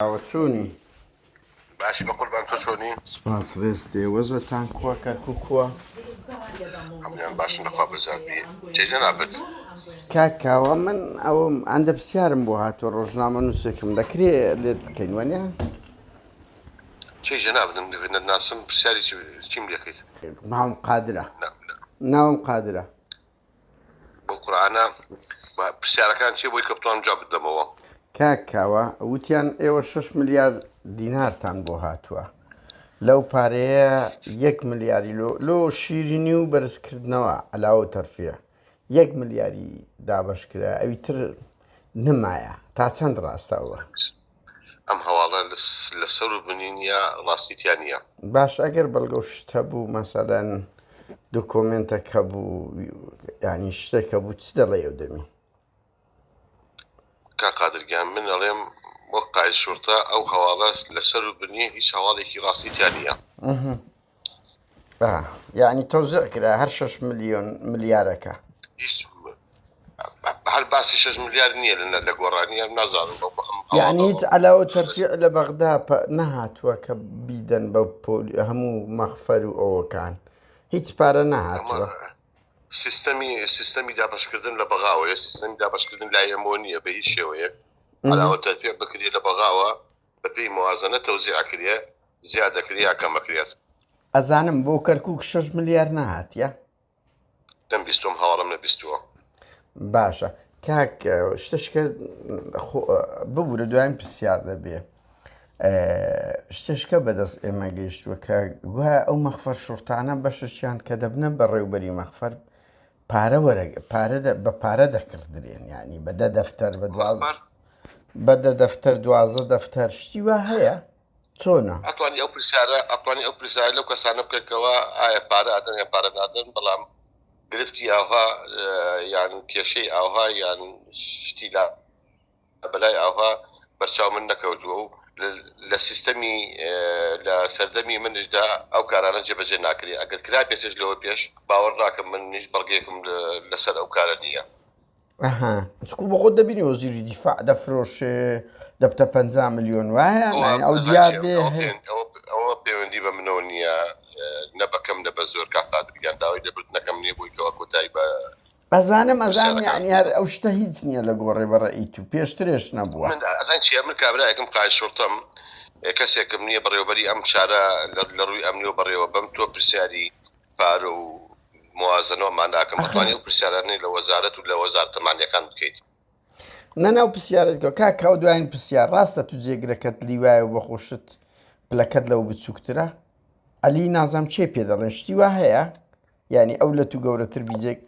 ئاوەچوونی باشی بە قوربان تۆ چۆنی؟ سپاس ڕێستێ وەزەتان کووە کەرکووکووە هەمویان باشن لەخوا بەزار بێ جێژە نابێت کاکاوە من ئەوم ئەندە پرسیارم بۆ هاتووە ڕۆژنامە نووسێکم دەکرێ لێت بکەین وەنیە چێژە نابدن ناسم پرسیاری چیم لەکەیت ناوم قادرە ناوم قادرە بۆ قورئانە پرسیارەکان چی بۆی کە بتوانم جواب بدەمەوە کاکاوە وتیان ئێوە 6 ملیار دینارتان بۆ هاتووە لەو پارەیە 1 ملیاری لۆ شیرینی و بەرزکردنەوە علاوە تەرفیە 1 ملیاری دابەشکرا ئەویتر نمایە تا چەند ڕاستەوە ئەم هەواڵە لەسەر و بنینە ڕاستیتیان نییە باش ئەگەر بەڵگە شتە بوو مەسەلەن دۆکۆمنتەکە بوو ینی شتێکە بوو چ دەڵێ ئەو دەمی کا قادرگیان من ئەڵێم وەک قایل شورتە ئەو هەواڵە لەسەر و بنی هیچ هەواڵێکی ڕاستیتیان نییە یعنی تۆزیع کرا هەر 6 ملیۆن ملیارەکە هەر باسی 6 ملیار نییە لە گۆڕانیە نازانم یعنی هیچ علاوە تەرفیع لە بەغدا نەهاتووە کە بیدەن بە هەموو مەخفەر و ئەوەکان هیچ پارە نەهاتووە سیستەمی دابشکردن لە بەغاوەیە سیستەمی دابشکردن لای ئەمە نییە بە هیچ شێوەیە علاوە تەرفیع بکرێت لە بەغاوە بەپێی موازنە تەوزیع کرێ زیادەکرێ یا کەمەکرێت ئەزانم بۆ کەرکووک 6 ملیار نەهاتیە دەم بیستۆم هەواڵم نەبیستووە باشە کاک شتشکە ببوورە دوایین پرسیار دەبێ شتشکە بەدەست ئێمە گەیشتووە کە گوایە ئەو مەخفەر شورتانە بەشەشیان کە دەبنە بەڕێوبەری مەخفەر بە پارە دەکردرێن ینی بەدە دەفتەر بەدە دەفتەر 12 دەفتەر شتی وا هەیە چۆنە ئەتوانی ئەو پرسیارە لەو کەسانە بکەکەوە ئایا پارە ئادەن یا پارە نادەن بەڵام گرفتی ئاوها یان کێشەی ئاوها یان شتی بەلای ئاوها بەرچاو من نەکەوتووە و لە سیستەمی لە سەردەمی منشدا ئەو کارانە جێبەجێ ناکرێت ئەگەر کرا پێشش لەوە پێش باوەڕ ناکەم من نیش بەڵگەیەکم لەسەر ئەو کارە نییە چکو بە خۆت دەبینی وەزیری دیفاع دەفرۆشێ دەبتە 50 ملیۆن وایە ئەو دیار دێ ئەوە پەیوەندی بە منەوە نییە نەبەکەم لە بە زۆر کاقادرگیان داوای دەبردنەکەم نییە بوویکەوە کۆتایی بە ئەزانم ینی هەر ئەو شتە هیچ نییە لە گۆڕێ بەڕێیت و پێشترێش نەبووە ئەزان چیە من کابراایەکەم قای شورتەم کەسێکم نییە بەڕێوەبەری ئەم شارە لە ڕووی ئەمنی و بەڕێوە بەم تۆ پرسیاری پارە و موازنەوەمان ناکەم بەتوانانی و پرسیارانەی لە وەزارەت و لە وەزارەتەمانیەکان بکەیت نەناو پرسیارەکە کاکاو دوایین پرسیار ڕاستە تو جێگرەکەت لیوایە و بەخۆشت پلەکەت لەو بچووکترە ئەلی نازام چێ پێ دەڵێن شتی وا هەیە ینی ئەو لە تو گەورەتر بیجێک